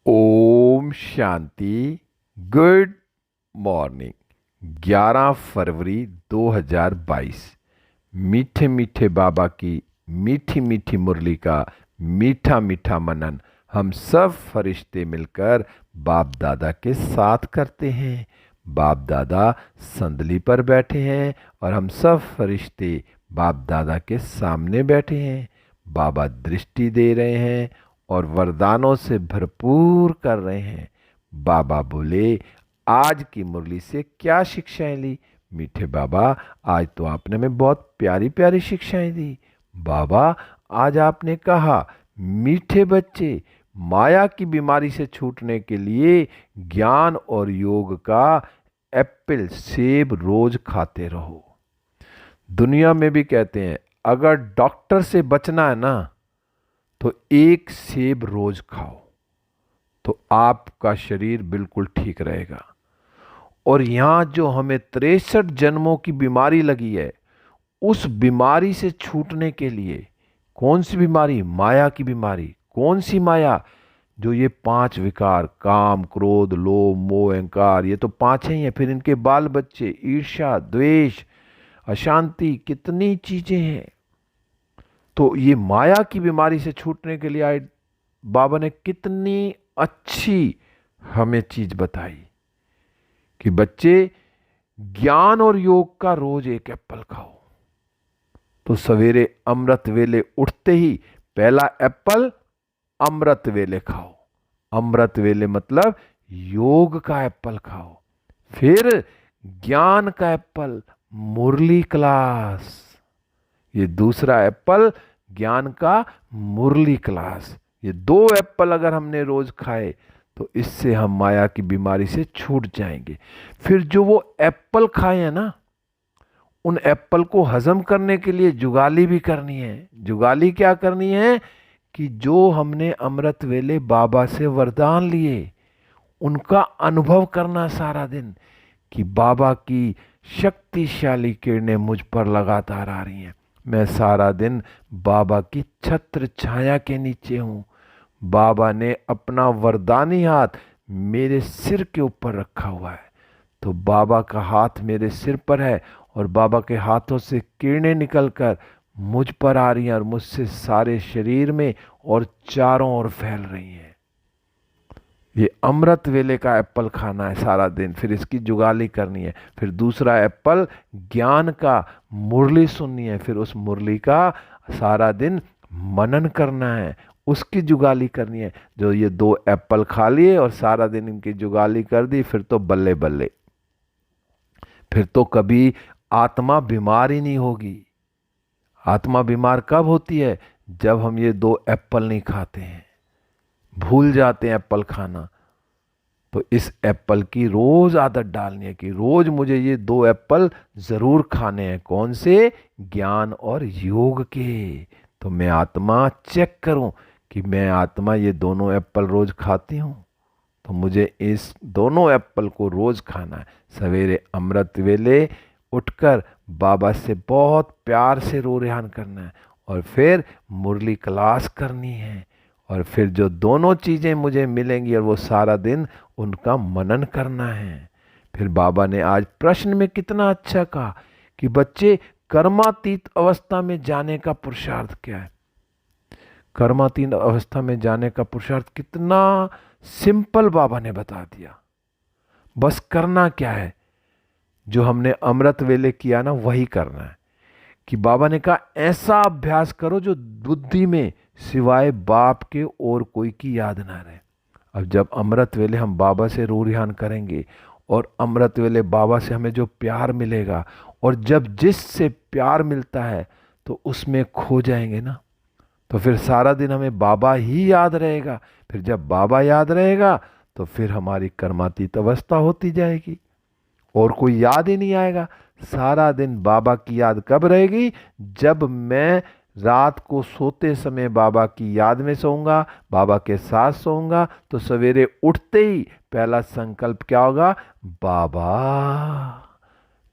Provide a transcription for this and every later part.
Om Shanti. Good morning. 11 फरवरी 2022। मीठे मीठे बाबा की मीठी मीठी मुरली का मीठा मीठा मनन हम सब फरिश्ते मिलकर बाप दादा के साथ करते हैं। बाप दादा संदली पर बैठे हैं और हम सब फरिश्ते बाप दादा के सामने बैठे हैं। बाबा दृष्टि दे रहे हैं और वरदानों से भरपूर कर रहे हैं। बाबा बोले, आज की मुरली से क्या शिक्षाएं ली? मीठे बाबा, आज तो आपने हमें बहुत प्यारी प्यारी शिक्षाएं दी। बाबा, आज आपने कहा, मीठे बच्चे, माया की बीमारी से छूटने के लिए ज्ञान और योग का एप्पल सेब रोज खाते रहो। दुनिया में भी कहते हैं, अगर डॉक्टर से बचना है ना तो एक सेब रोज खाओ तो आपका शरीर बिल्कुल ठीक रहेगा। और यहां जो हमें 63 जन्मों की बीमारी लगी है, उस बीमारी से छूटने के लिए, कौन सी बीमारी? माया की बीमारी। कौन सी माया? जो ये 5 विकार, काम, क्रोध, लोभ, मोह, अहंकार, ये तो 5 ही हैं। फिर इनके बाल बच्चे, ईर्ष्या, द्वेष, अशांति, कितनी चीजें हैं। तो ये माया की बीमारी से छूटने के लिए आए बाबा ने कितनी अच्छी हमें चीज बताई कि बच्चे, ज्ञान और योग का रोज एक एप्पल खाओ। तो सवेरे अमृत वेले उठते ही पहला एप्पल अमृत वेले खाओ। अमृत वेले मतलब योग का एप्पल खाओ। फिर ज्ञान का एप्पल मुरली क्लास। ये दूसरा एप्पल ज्ञान का मुरली क्लास। ये 2 एप्पल अगर हमने रोज खाए तो इससे हम माया की बीमारी से छूट जाएंगे। फिर जो वो एप्पल खाए हैं ना, उन एप्पल को हजम करने के लिए जुगाली भी करनी है। जुगाली क्या करनी है? कि जो हमने अमृत वेले बाबा से वरदान लिए, उनका अनुभव करना सारा दिन कि बाबा की शक्तिशाली किरणें मुझ पर लगातार आ रही हैं। मैं सारा दिन बाबा की छत्र छाया के नीचे हूं। बाबा ने अपना वरदानी हाथ मेरे सिर के ऊपर रखा हुआ है। तो बाबा का हाथ मेरे सिर पर है और बाबा के हाथों से किरणें निकलकर मुझ पर आ रही हैं और मुझसे सारे शरीर में और चारों ओर फैल रही हैं। ये अमृत वेले का एप्पल खाना है सारा दिन। फिर इसकी जुगाली करनी है। फिर दूसरा एप्पल ज्ञान का मुरली सुननी है। फिर उस मुरली का सारा दिन मनन करना है, उसकी जुगाली करनी है। जो ये 2 एप्पल खा लिए और सारा दिन इनकी जुगाली कर दी, फिर तो बल्ले बल्ले। फिर तो कभी आत्मा बीमार ही नहीं होगी। आत्मा बीमार कब होती है? जब हम ये 2 एप्पल नहीं खाते हैं, भूल जाते हैं एप्पल खाना। तो इस एप्पल की रोज आदत डालनी है कि रोज मुझे ये 2 एप्पल जरूर खाने हैं। कौन से? ज्ञान और योग के। तो मैं आत्मा चेक करूं कि मैं आत्मा ये दोनों एप्पल रोज खाती हूं। तो मुझे इस दोनों एप्पल को रोज खाना है। सवेरे अमृत वेले उठकर बाबा से बहुत प्यार से रो रेहान करना है और फिर मुरली क्लास करनी है। और फिर जो दोनों चीजें मुझे मिलेंगी और वो सारा दिन उनका मनन करना है। फिर बाबा ने आज प्रश्न में कितना अच्छा कहा कि बच्चे, कर्मातीत अवस्था में जाने का पुरुषार्थ क्या है? कर्मातीत अवस्था में जाने का पुरुषार्थ कितना सिंपल बाबा ने बता दिया। बस करना क्या है? जो हमने अमृत वेले किया ना, वही करना है। कि बाबा ने कहा, ऐसा अभ्यास करो जो बुद्धि में सिवाय बाप के और कोई की याद ना रहे। अब जब अमृत वेले हम बाबा से रू रिहान करेंगे और अमृत वेले बाबा से हमें जो प्यार मिलेगा, और जब जिससे प्यार मिलता है तो उसमें खो जाएंगे ना, तो फिर सारा दिन हमें बाबा ही याद रहेगा। फिर जब बाबा याद रहेगा तो फिर हमारी कर्मातीत अवस्था होती जाएगी और कोई याद ही नहीं आएगा। सारा दिन बाबा की याद कब रहेगी? जब मैं रात को सोते समय बाबा की याद में सोऊंगा, बाबा के साथ सोऊंगा। तो सवेरे उठते ही पहला संकल्प क्या होगा? बाबा।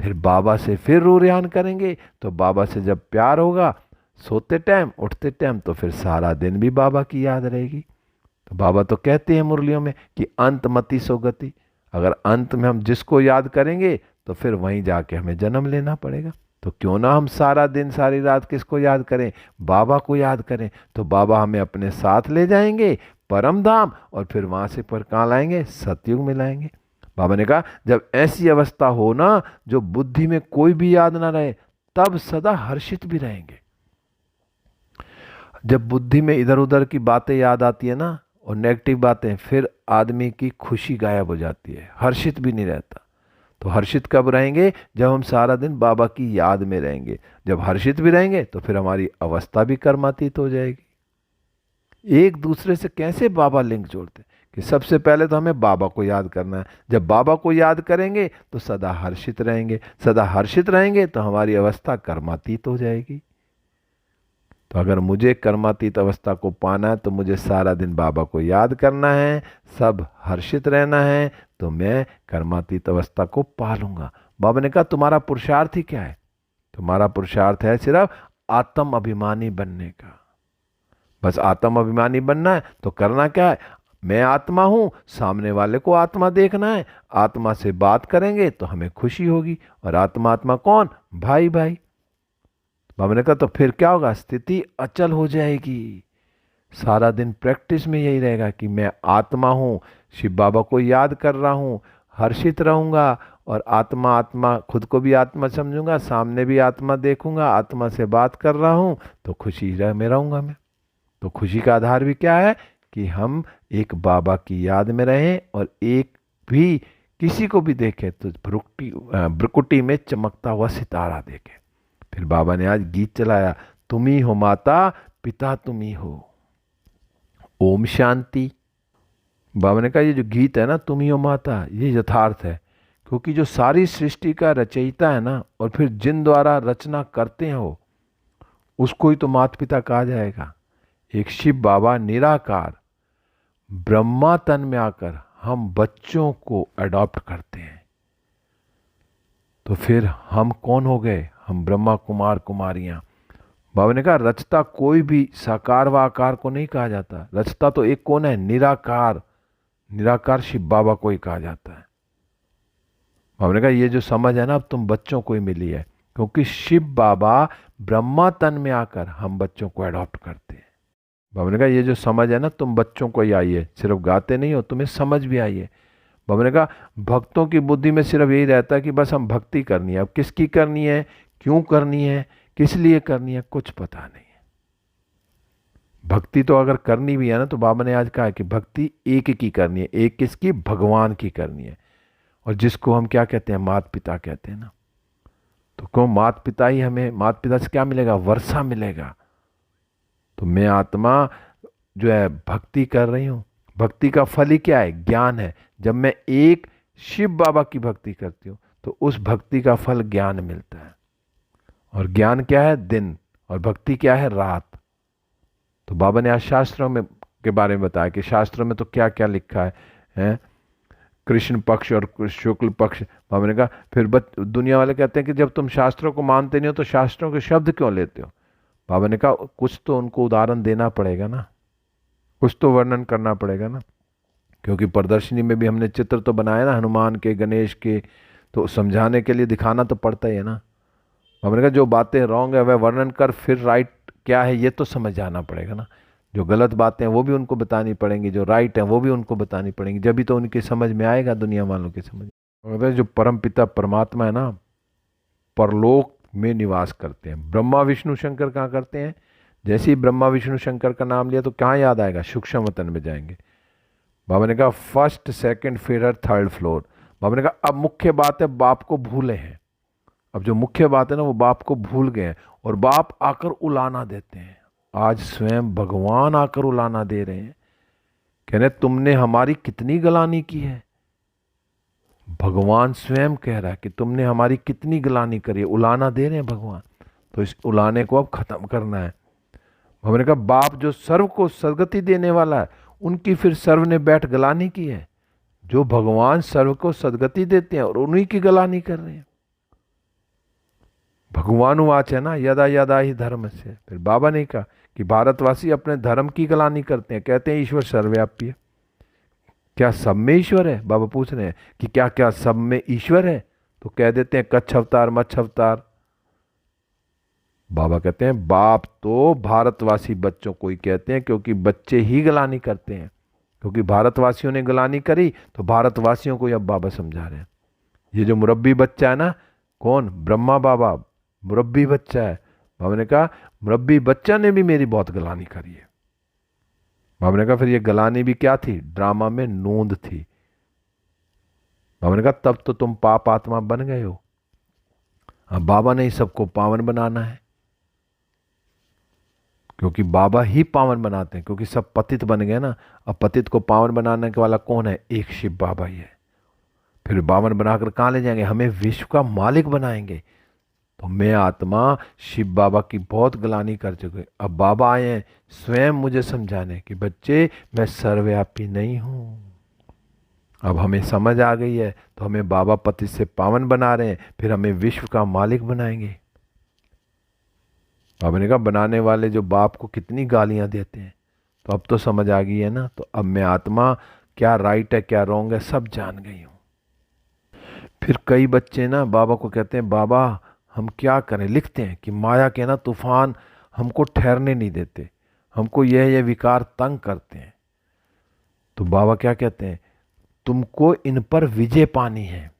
फिर बाबा से फिर रू रिहान करेंगे। तो बाबा से जब प्यार होगा सोते टाइम उठते टाइम, तो फिर सारा दिन भी बाबा की याद रहेगी। तो बाबा तो कहते हैं मुरलियों में कि अंत मति सो गति। अगर अंत में हम जिसको याद करेंगे तो फिर वहीं जाके हमें जन्म लेना पड़ेगा। तो क्यों ना हम सारा दिन सारी रात किसको याद करें, बाबा को याद करें। तो बाबा हमें अपने साथ ले जाएंगे परम धाम, और फिर वहां से पर कहाँ लाएंगे, सतयुग में लाएंगे। बाबा ने कहा जब ऐसी अवस्था हो ना, जो बुद्धि में कोई भी याद ना रहे, तब सदा हर्षित भी रहेंगे। जब बुद्धि में इधर उधर की बातें याद आती है ना, और नेगेटिव बातें, फिर आदमी की खुशी गायब हो जाती है, हर्षित भी नहीं रहता। तो हर्षित कब रहेंगे, जब हम सारा दिन बाबा की याद में रहेंगे। जब हर्षित भी रहेंगे तो फिर हमारी अवस्था भी कर्मातीत हो जाएगी। एक दूसरे से कैसे बाबा लिंक जोड़ते हैं कि सबसे पहले तो हमें बाबा को याद करना है। जब बाबा को याद करेंगे तो सदा हर्षित रहेंगे, सदा हर्षित रहेंगे तो हमारी अवस्था कर्मातीत हो जाएगी। तो अगर मुझे कर्मातीत अवस्था को पाना है तो मुझे सारा दिन बाबा को याद करना है, सब हर्षित रहना है, तो मैं कर्मातीत अवस्था को पा लूंगा। बाबा ने कहा तुम्हारा पुरुषार्थ ही क्या है, तुम्हारा पुरुषार्थ है सिर्फ आत्म अभिमानी बनने का। बस आत्म अभिमानी बनना है तो करना क्या है, मैं आत्मा हूं, सामने वाले को आत्मा देखना है, आत्मा से बात करेंगे तो हमें खुशी होगी। और आत्मा आत्मा कौन, भाई भाई। बाबा ने कहा तो फिर क्या होगा, स्थिति अचल हो जाएगी। सारा दिन प्रैक्टिस में यही रहेगा कि मैं आत्मा हूं, शिव बाबा को याद कर रहा हूं, हर्षित रहूंगा, और आत्मा आत्मा खुद को भी आत्मा समझूंगा, सामने भी आत्मा देखूंगा, आत्मा से बात कर रहा हूं, तो खुशी में रहूंगा मैं। तो खुशी का आधार भी क्या है कि हम एक बाबा की याद में रहें, और एक भी किसी को भी देखें तो भ्रुकुटी में चमकता हुआ सितारा देखें। फिर बाबा ने आज गीत चलाया, तुम ही हो माता पिता तुम ही हो, ओम शांति। बाबा ने कहा ये जो गीत है ना, तुम ही हो माता, ये यथार्थ है। क्योंकि जो सारी सृष्टि का रचयिता है ना, और फिर जिन द्वारा रचना करते हो, उसको ही तो माता पिता कहा जाएगा। एक शिव बाबा निराकार ब्रह्मा तन में आकर हम बच्चों को अडॉप्ट करते हैं, तो फिर हम कौन हो गए, हम ब्रह्मा कुमार कुमारियां। बाबा ने कहा रचता कोई भी साकार व आकार को नहीं कहा जाता, रचता तो एक कौन है, निराकार। निराकार शिव बाबा को ही कहा जाता है। बाबा ने कहा ये जो समझ है ना, अब तुम बच्चों को ही मिली है, क्योंकि शिव बाबा ब्रह्मा तन में आकर हम बच्चों को अडॉप्ट करते हैं। बाबा ने कहा ये जो समझ है ना, तुम बच्चों को ही आई है, सिर्फ गाते नहीं हो, तुम्हें समझ भी आई है। बाबा ने कहा भक्तों की बुद्धि में सिर्फ यही रहता है कि बस हम भक्ति करनी है। अब किसकी करनी है, क्यों करनी है, किस लिए करनी है, कुछ पता नहीं है। भक्ति तो अगर करनी भी है ना, तो बाबा ने आज कहा कि भक्ति एक की करनी है। एक किसकी, भगवान की करनी है। और जिसको हम क्या कहते हैं, माता पिता कहते हैं ना। तो क्यों, माता पिता ही हमें, माता पिता से क्या मिलेगा, वर्षा मिलेगा। तो मैं आत्मा जो है भक्ति कर रही हूं, भक्ति का फल ही क्या है, ज्ञान है। जब मैं एक शिव बाबा की भक्ति करती हूँ तो उस भक्ति का फल ज्ञान मिलता है। और ज्ञान क्या है, दिन, और भक्ति क्या है, रात। तो बाबा ने आज शास्त्रों में के बारे में बताया कि शास्त्रों में तो क्या क्या लिखा है, कृष्ण पक्ष और शुक्ल पक्ष। बाबा ने कहा फिर दुनिया वाले कहते हैं कि जब तुम शास्त्रों को मानते नहीं हो तो शास्त्रों के शब्द क्यों लेते हो। बाबा ने कहा कुछ तो उनको उदाहरण देना पड़ेगा ना, कुछ तो वर्णन करना पड़ेगा ना। क्योंकि प्रदर्शनी में भी हमने चित्र तो बनाए ना, हनुमान के, गणेश के, तो समझाने के लिए दिखाना तो पड़ता ही है ना। हमने कहा जो बातें रॉन्ग है वह वर्णन कर, फिर राइट क्या है ये तो समझ जाना पड़ेगा ना। जो गलत बातें हैं वो भी उनको बतानी पड़ेंगी, जो राइट है वो भी उनको बतानी पड़ेंगी, जब भी तो उनकी समझ में आएगा, दुनिया वालों की समझ। जो परम पिता परमात्मा है ना, परलोक में निवास करते हैं। ब्रह्मा विष्णु शंकर कहाँ करते हैं, जैसे ही ब्रह्मा विष्णु शंकर का नाम लिया तो कहाँ याद आएगा, सूक्ष्म वतन में जाएंगे। बाबा ने कहा फर्स्ट सेकंड फिर थर्ड फ्लोर। बाबा ने कहा अब मुख्य बात है, बाप को भूले हैं। अब जो मुख्य बात है ना, वो बाप को भूल गए हैं, और बाप आकर उलाना देते हैं। आज स्वयं भगवान आकर उलाना दे रहे हैं, कहने तुमने हमारी कितनी गलानी की है। भगवान स्वयं कह रहा है कि तुमने हमारी कितनी गलानी करी है, उलाना दे रहे हैं भगवान। तो इस उलाने को अब खत्म करना है। हमने कहा बाप जो सर्व को सदगति देने वाला है, उनकी फिर सर्व ने बैठ गलानी की है। जो भगवान सर्व को सदगति देते हैं और उन्हीं की गलानी कर रहे हैं। भगवान वाच है ना, यदा यदा ही धर्म से। फिर बाबा ने कहा कि भारतवासी अपने धर्म की ग्लानि करते हैं, कहते हैं ईश्वर सर्वव्यापी है। क्या सब में ईश्वर है? बाबा पूछ रहे हैं कि क्या क्या सब में ईश्वर है? तो कह देते हैं कच्छ अवतार मत्स्य अवतार। बाबा कहते हैं बाप तो भारतवासी बच्चों को ही कहते हैं, क्योंकि बच्चे ही ग्लानि करते हैं, क्योंकि भारतवासियों ने ग्लानि करी तो भारतवासियों को ही अब बाबा समझा रहे हैं। ये जो मुरब्बी बच्चा है ना, कौन? ब्रह्मा बाबा मुरब्बी बच्चा है। बाबा ने कहा मुरब्बी बच्चा ने भी मेरी बहुत ग्लानि करी है। बाबा ने कहा फिर ये ग्लानि भी क्या थी? ड्रामा में नोंद थी। बाबा ने कहा तब तो तुम पाप आत्मा बन गए हो। अब बाबा ने ही सबको पावन बनाना है, क्योंकि बाबा ही पावन बनाते हैं, क्योंकि सब पतित बन गए ना। अब पतित को पावन बनाने के वाला कौन है? एक शिव बाबा ही है। फिर पावन बनाकर कहाँ ले जाएंगे? हमें विश्व का मालिक बनाएंगे। तो मैं आत्मा शिव बाबा की बहुत ग्लानि कर चुके। अब बाबा आए हैं स्वयं मुझे समझाने कि बच्चे मैं सर्वव्यापी नहीं हूं। अब हमें समझ आ गई है, तो हमें बाबा पति से पावन बना रहे हैं, फिर हमें विश्व का मालिक बनाएंगे। बाबा ने कहा बनाने वाले जो बाप को कितनी गालियां देते हैं, तो अब तो समझ आ गई है ना। तो अब मैं आत्मा क्या राइट है क्या रॉन्ग है सब जान गई हूं। फिर कई बच्चे ना बाबा को कहते हैं बाबा हम क्या करें? लिखते हैं कि माया के ना तूफान हमको ठहरने नहीं देते, हमको यह विकार तंग करते हैं। तो बाबा क्या कहते हैं? तुमको इन पर विजय पानी है,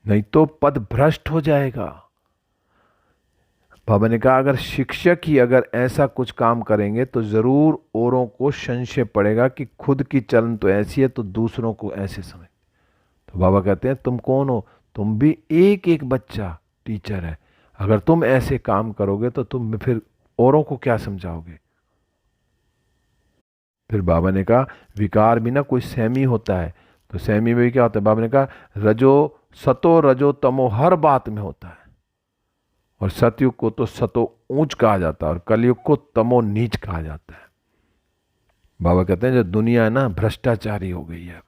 नहीं तो पद भ्रष्ट हो जाएगा। बाबा ने कहा अगर शिक्षक ही अगर ऐसा कुछ काम करेंगे तो जरूर औरों को संशय पड़ेगा कि खुद की चलन तो ऐसी है तो दूसरों को ऐसे समझ। तो बाबा कहते हैं तुम कौन हो? तुम भी एक एक बच्चा टीचर है। अगर तुम ऐसे काम करोगे तो तुम फिर औरों को क्या समझाओगे? फिर बाबा ने कहा विकार भी ना कोई सहमी होता है। तो सहमी में भी क्या होता है? बाबा ने कहा सतो रजो तमो हर बात में होता है, और सतयुग को तो सतो ऊंच कहा जाता है और कलयुग को तमो नीच कहा जाता है। बाबा कहते हैं जो दुनिया है ना भ्रष्टाचारी हो गई है।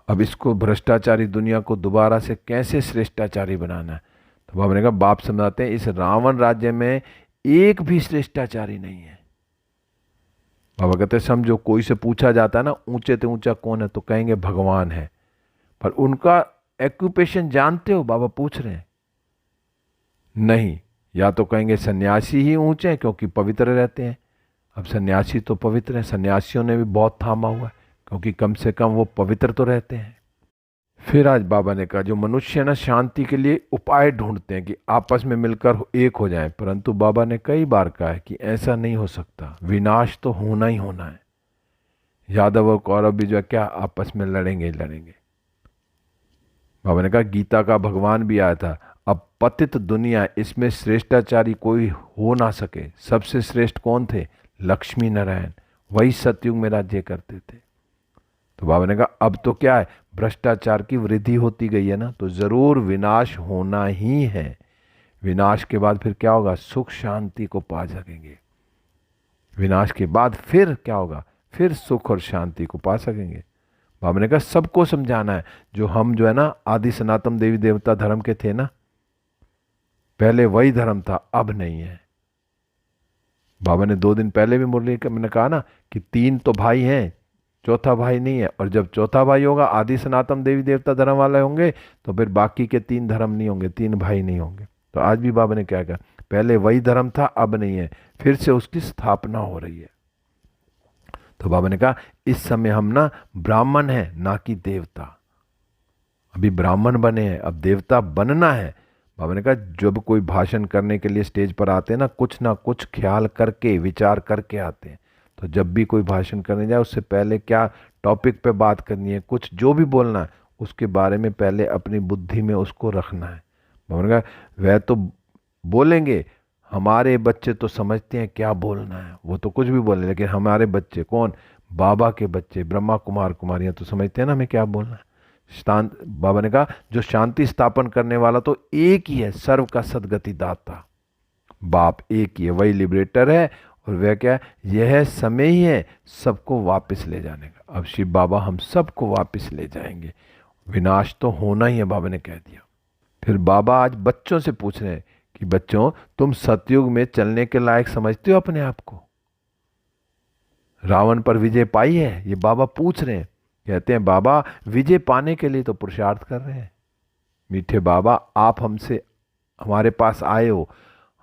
अब इसको भ्रष्टाचारी दुनिया को दोबारा से कैसे श्रेष्ठाचारी बनाना है? तो बाबा ने कहा बाप समझाते हैं इस रावण राज्य में एक भी श्रेष्ठाचारी नहीं है। बाबा कहते हैं समझो कोई से पूछा जाता है ना ऊंचे से ऊंचा कौन है, तो कहेंगे भगवान है, पर उनका एक्यूपेशन जानते हो? बाबा पूछ रहे हैं नहीं। या तो कहेंगे सन्यासी ही ऊंचे हैं क्योंकि पवित्र रहते हैं। अब सन्यासी तो पवित्र हैं, सन्यासियों ने भी बहुत थामा हुआ है, क्योंकि कम से कम वो पवित्र तो रहते हैं। फिर आज बाबा ने कहा जो मनुष्य ना शांति के लिए उपाय ढूंढते हैं कि आपस में मिलकर एक हो जाएं, परंतु बाबा ने कई बार कहा है कि ऐसा नहीं हो सकता, विनाश तो होना ही होना है। यादव और कौरव भी जो है क्या आपस में लड़ेंगे ही लड़ेंगे। बाबा ने कहा गीता का भगवान भी आया था, अब पतित दुनिया इसमें श्रेष्ठाचारी कोई हो ना सके। सबसे श्रेष्ठ कौन थे? लक्ष्मी नारायण, वही सतयुग में राज्य करते थे। तो बाबा ने कहा अब तो क्या है, भ्रष्टाचार की वृद्धि होती गई है ना, तो जरूर विनाश होना ही है। विनाश के बाद फिर क्या होगा? सुख शांति को पा सकेंगे। विनाश के बाद फिर क्या होगा? फिर सुख और शांति को पा सकेंगे। बाबा ने कहा सबको समझाना है। जो हम जो है ना आदि सनातन देवी देवता धर्म के थे ना, पहले वही धर्म था, अब नहीं है। बाबा ने 2 दिन पहले भी मुरली मैंने कहा ना कि 3 तो भाई हैं, चौथा भाई नहीं है, और जब चौथा भाई होगा आदि सनातन देवी देवता धर्म वाले होंगे तो फिर बाकी के 3 धर्म नहीं होंगे, 3 भाई नहीं होंगे। तो आज भी बाबा ने क्या कहा, पहले वही धर्म था अब नहीं है, फिर से उसकी स्थापना हो रही है। तो बाबा ने कहा इस समय हम ना ब्राह्मण हैं ना कि देवता। अभी ब्राह्मण बने हैं, अब देवता बनना है। बाबा ने कहा जब कोई भाषण करने के लिए स्टेज पर आते हैं ना कुछ ख्याल करके विचार करके आते हैं। तो जब भी कोई भाषण करने जाए उससे पहले क्या टॉपिक पे बात करनी है, कुछ जो भी बोलना है उसके बारे में पहले अपनी बुद्धि में उसको रखना है। बाबा ने कहा वह तो बोलेंगे, हमारे बच्चे तो समझते हैं क्या बोलना है, वो तो कुछ भी बोले, लेकिन हमारे बच्चे कौन? बाबा के बच्चे ब्रह्मा कुमार कुमारियाँ तो समझते हैं ना हमें क्या बोलना है। शांत बाबा ने कहा जो शांति स्थापन करने वाला तो एक ही है, सर्व का सदगति दाता। बाप एक ही है, वही लिबरेटर है, और वह क्या है? यह समय ही है सबको वापस ले जाने का। अब शिव बाबा हम सबको वापस ले जाएंगे, विनाश तो होना ही है, बाबा ने कह दिया। फिर बाबा आज बच्चों से पूछ रहे हैं कि बच्चों तुम सतयुग में चलने के लायक समझते हो अपने आप को? रावण पर विजय पाई है? ये बाबा पूछ रहे हैं। कहते हैं बाबा विजय पाने के लिए तो पुरुषार्थ कर रहे हैं। मीठे बाबा आप हमसे हमारे पास आए हो,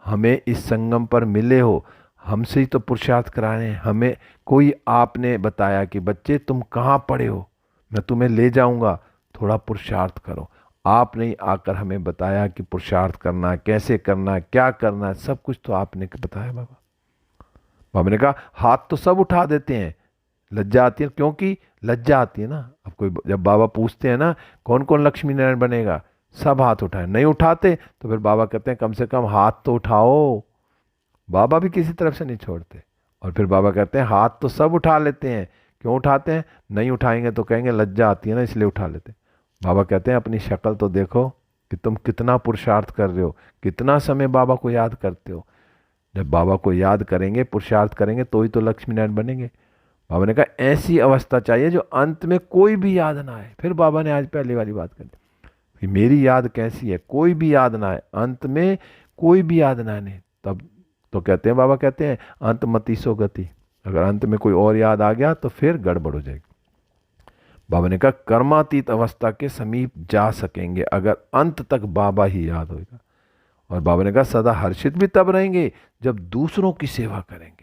हमें इस संगम पर मिले हो, हमसे ही तो पुरुषार्थ करा रहे हैं। हमें कोई आपने बताया कि बच्चे तुम कहाँ पड़े हो, मैं तुम्हें ले जाऊंगा, थोड़ा पुरुषार्थ करो। आपने ही आकर हमें बताया कि पुरुषार्थ करना, कैसे करना, क्या करना, सब कुछ तो आपने बताया बाबा। बाबा ने कहा हाथ तो सब उठा देते हैं, लज्जा आती है, क्योंकि लज्जा आती है ना। अब कोई जब बाबा पूछते हैं ना कौन कौन लक्ष्मी नारायण बनेगा, सब हाथ उठाए, नहीं उठाते तो फिर बाबा कहते हैं कम से कम हाथ तो उठाओ। बाबा भी किसी तरफ से नहीं छोड़ते। और फिर बाबा कहते हैं हाथ तो सब उठा लेते हैं, क्यों उठाते हैं? नहीं उठाएंगे तो कहेंगे लज्जा आती है ना, इसलिए उठा लेते हैं। बाबा कहते हैं अपनी शक्ल तो देखो कि तुम कितना पुरुषार्थ कर रहे हो, कितना समय बाबा को याद करते हो। जब बाबा को याद करेंगे, पुरुषार्थ करेंगे, तो ही तो लक्ष्मी नारायण बनेंगे। बाबा ने कहा ऐसी अवस्था चाहिए जो अंत में कोई भी याद ना आए। फिर बाबा ने आज पहली वाली बात कर दी कि मेरी याद कैसी है, कोई भी याद ना आए, अंत में कोई भी याद ना आए। तब तो कहते हैं बाबा कहते हैं अंत मति सो गति। अगर अंत में कोई और याद आ गया तो फिर गड़बड़ हो जाएगी। बाबा ने कहा कर्मातीत अवस्था के समीप जा सकेंगे अगर अंत तक बाबा ही याद होगा। और बाबा ने कहा सदा हर्षित भी तब रहेंगे जब दूसरों की सेवा करेंगे।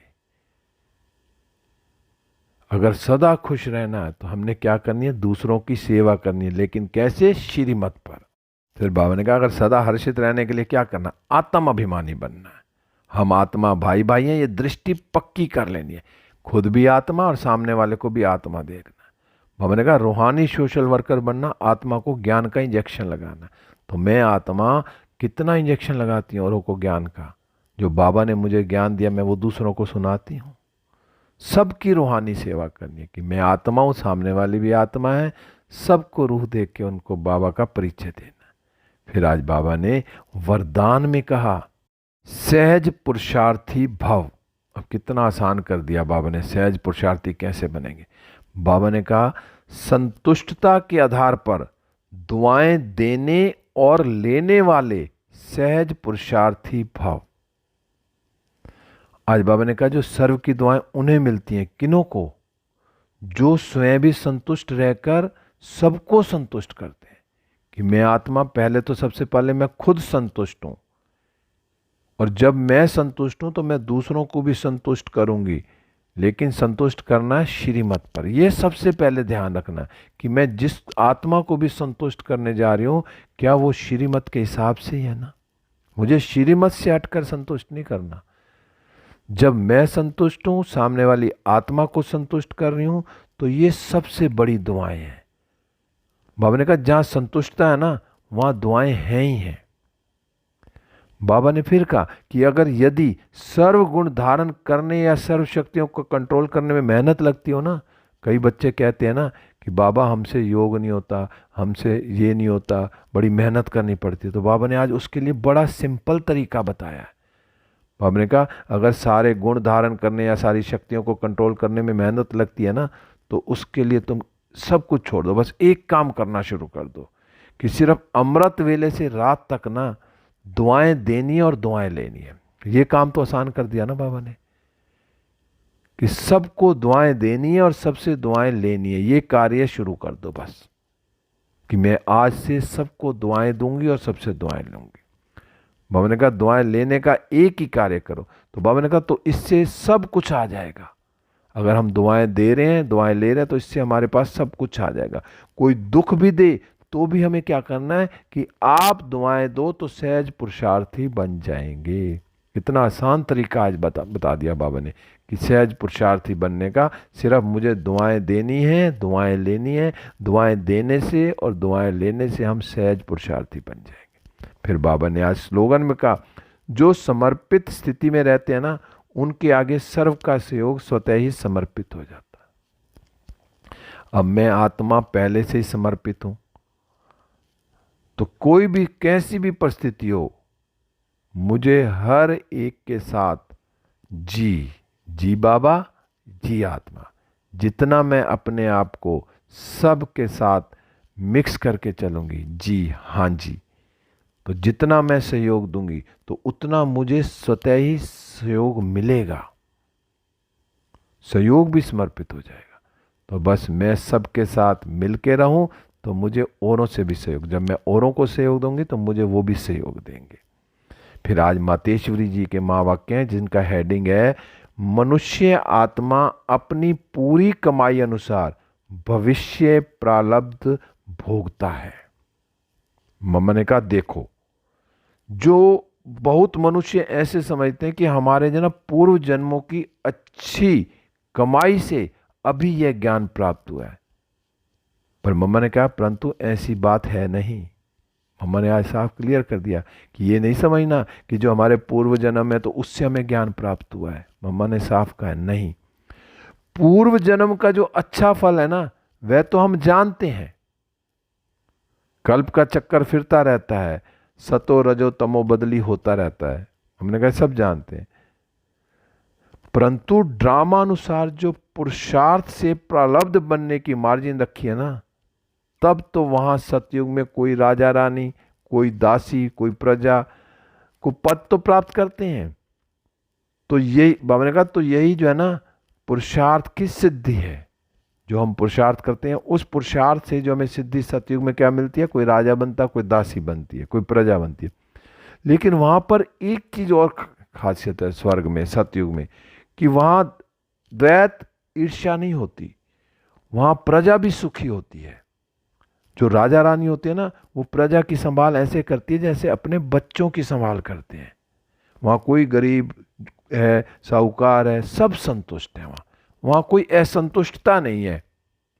अगर सदा खुश रहना है तो हमने क्या करनी है? दूसरों की सेवा करनी है, लेकिन कैसे? श्रीमत पर। फिर बाबा ने कहा अगर सदा हर्षित रहने के लिए क्या करना? आत्म अभिमानी बनना है। हम आत्मा भाई भाई हैं, ये दृष्टि पक्की कर लेनी है, खुद भी आत्मा और सामने वाले को भी आत्मा देखना। बाबा ने कहा रूहानी सोशल वर्कर बनना, आत्मा को ज्ञान का इंजेक्शन लगाना। तो मैं आत्मा कितना इंजेक्शन लगाती हूँ औरों को ज्ञान का। जो बाबा ने मुझे ज्ञान दिया मैं वो दूसरों को सुनाती हूँ। सबकी रूहानी सेवा करनी है कि मैं आत्मा हूँ, सामने वाली भी आत्मा है, सबको रूह देख के उनको बाबा का परिचय देना। फिर आज बाबा ने वरदान में कहा सहज पुरुषार्थी भव। अब कितना आसान कर दिया बाबा ने, सहज पुरुषार्थी कैसे बनेंगे? बाबा ने कहा संतुष्टता के आधार पर दुआएं देने और लेने वाले सहज पुरुषार्थी भव। आज बाबा ने कहा जो सर्व की दुआएं उन्हें मिलती हैं, किन्हों को? जो स्वयं भी संतुष्ट रहकर सबको संतुष्ट करते हैं। कि मैं आत्मा, पहले तो सबसे पहले मैं खुद संतुष्ट हूं, और जब मैं संतुष्ट हूं तो मैं दूसरों को भी संतुष्ट करूंगी, लेकिन संतुष्ट करना है श्रीमत पर। यह सबसे पहले ध्यान रखना कि मैं जिस आत्मा को भी संतुष्ट करने जा रही हूं, क्या वो श्रीमत के हिसाब से ही है ना? मुझे श्रीमत से हटकर संतुष्ट नहीं करना। जब मैं संतुष्ट हूं, सामने वाली आत्मा को संतुष्ट कर रही हूं, तो ये सबसे बड़ी दुआएं हैं। बाबा ने कहा जहां संतुष्टता है ना वहां दुआएं हैं ही हैं। बाबा ने फिर कहा कि अगर यदि सर्व गुण धारण करने या सर्व शक्तियों को कंट्रोल करने में मेहनत लगती हो ना, कई बच्चे कहते हैं ना कि बाबा हमसे योग नहीं होता, हमसे ये नहीं होता, बड़ी मेहनत करनी पड़ती है। तो बाबा ने आज उसके लिए बड़ा सिंपल तरीका बताया है। बाबा ने कहा अगर सारे गुण धारण करने या सारी शक्तियों को कंट्रोल करने में मेहनत लगती है ना, तो उसके लिए तुम सब कुछ छोड़ दो, बस एक काम करना शुरू कर दो कि सिर्फ अमृत वेले से रात तक ना दुआएं देनी है और दुआएं लेनी है। ये काम तो आसान कर दिया ना बाबा ने, कि सबको दुआएं देनी है और सबसे दुआएं लेनी है। ये कार्य शुरू कर दो बस, कि मैं आज से सबको दुआएं दूंगी और सबसे दुआएं लूंगी। बाबा ने कहा दुआएं लेने का एक ही कार्य करो। तो बाबा ने कहा तो इससे सब कुछ आ जाएगा। अगर हम दुआएं दे रहे हैं, दुआएं ले रहे हैं, तो इससे हमारे पास सब कुछ आ जाएगा। कोई दुख भी दे तो भी हमें क्या करना है कि आप दुआएं दो तो सहज पुरुषार्थी बन जाएंगे। कितना आसान तरीका आज बता दिया बाबा ने कि सहज पुरुषार्थी बनने का। सिर्फ मुझे दुआएं देनी है, दुआएं लेनी है, दुआएं देने से और दुआएं लेने से हम सहज पुरुषार्थी बन जाएंगे। फिर बाबा ने आज स्लोगन में कहा जो समर्पित स्थिति में रहते हैं ना, उनके आगे सर्व का सहयोग स्वतः ही समर्पित हो जाता है। अब मैं आत्मा पहले से ही समर्पित हूं, तो कोई भी कैसी भी परिस्थिति हो, मुझे हर एक के साथ जी बाबा जी आत्मा, जितना मैं अपने आप को सब के साथ मिक्स करके चलूंगी, जी हाँ जी, तो जितना मैं सहयोग दूंगी तो उतना मुझे स्वतः ही सहयोग मिलेगा, सहयोग भी समर्पित हो जाएगा। तो बस मैं सबके साथ मिल के रहूं तो मुझे औरों से भी सहयोग, जब मैं औरों को सहयोग दूंगी तो मुझे वो भी सहयोग देंगे। फिर आज मातेश्वरी जी के महावाक्य हैं जिनका हेडिंग है, मनुष्य आत्मा अपनी पूरी कमाई अनुसार भविष्य प्रारब्ध भोगता है। मम्मा ने कहा देखो, जो बहुत मनुष्य ऐसे समझते हैं कि हमारे जना पूर्व जन्मों की अच्छी कमाई से अभी यह ज्ञान प्राप्त हुआ है, पर मम्मा ने कहा परंतु ऐसी बात है नहीं। मम्मा ने आज साफ क्लियर कर दिया कि ये नहीं समझना कि जो हमारे पूर्व जन्म है तो उससे हमें ज्ञान प्राप्त हुआ है। मम्मा ने साफ कहा नहीं, पूर्व जन्म का जो अच्छा फल है ना वह तो हम जानते हैं, कल्प का चक्कर फिरता रहता है, सतो रजो तमो बदली होता रहता है, हमने कहा सब जानते हैं। परंतु ड्रामा अनुसार जो पुरुषार्थ से प्रारब्ध बनने की मार्जिन रखी है ना, तब तो वहां सतयुग में कोई राजा रानी, कोई दासी, कोई प्रजा को पद तो प्राप्त करते हैं। तो यही बाबा ने कहा, तो यही जो है ना पुरुषार्थ की सिद्धि है, जो हम पुरुषार्थ करते हैं उस पुरुषार्थ से जो हमें सिद्धि सतयुग में क्या मिलती है, कोई राजा बनता, कोई दासी बनती है, कोई प्रजा बनती है। लेकिन वहां पर एक चीज और खासियत है स्वर्ग में, सतयुग में, कि वहां द्वैत ईर्ष्या नहीं होती, वहां प्रजा भी सुखी होती है। जो राजा रानी होते हैं ना वो प्रजा की संभाल ऐसे करती है जैसे अपने बच्चों की संभाल करते हैं। वहां कोई गरीब है, साहूकार है, सब संतुष्ट है। वहां कोई असंतुष्टता नहीं है।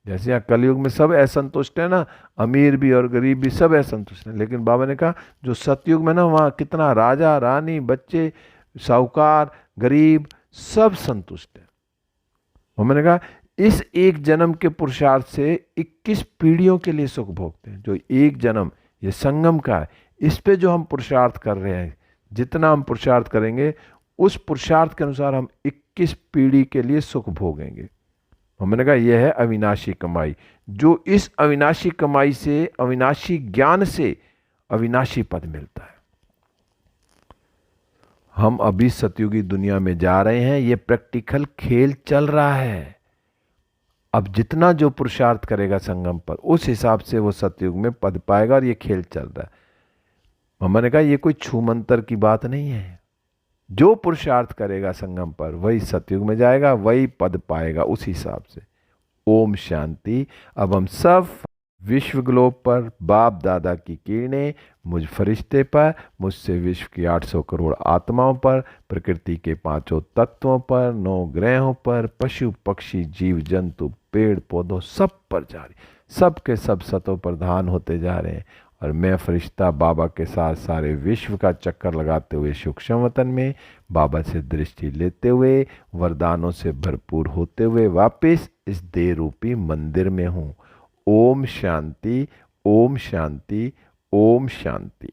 जैसे यहाँ कलयुग में सब असंतुष्ट है ना, अमीर भी और गरीब भी सब असंतुष्ट है। लेकिन बाबा ने कहा जो सतयुग में ना वहाँ कितना राजा रानी, बच्चे, साहूकार, गरीब सब संतुष्ट है। मैंने कहा इस एक जन्म के पुरुषार्थ से 21 पीढ़ियों के लिए सुख भोगते हैं। जो एक जन्म ये संगम का है, इस पे जो हम पुरुषार्थ कर रहे हैं, जितना हम पुरुषार्थ करेंगे उस पुरुषार्थ के अनुसार हम 21 पीढ़ी के लिए सुख भोगेंगे। हमने कहा यह है अविनाशी कमाई, जो इस अविनाशी कमाई से, अविनाशी ज्ञान से अविनाशी पद मिलता है। हम अभी सतयुगी दुनिया में जा रहे हैं, ये प्रैक्टिकल खेल चल रहा है। अब जितना जो पुरुषार्थ करेगा संगम पर उस हिसाब से वो सतयुग में पद पाएगा, और ये खेल चल रहा है। मम्मा ने कहा ये कोई छूमंतर की बात नहीं है, जो पुरुषार्थ करेगा संगम पर वही सतयुग में जाएगा, वही पद पाएगा उस हिसाब से। ओम शांति। अब हम सब विश्व ग्लोब पर बाप दादा की किरणें मुझ फरिश्ते पर, मुझसे विश्व की 800 करोड़ आत्माओं पर, प्रकृति के 5 तत्वों पर, 9 ग्रहों पर, पशु पक्षी जीव जंतु पेड़ पौधों सब पर जा रही, सब के सब सतों प्रधान होते जा रहे हैं। और मैं फरिश्ता बाबा के साथ सारे विश्व का चक्कर लगाते हुए सूक्ष्म वतन में बाबा से दृष्टि लेते हुए, वरदानों से भरपूर होते हुए वापस इस देह रूपी मंदिर में हूँ। ओम शांति, ओम शांति, ओम शांति।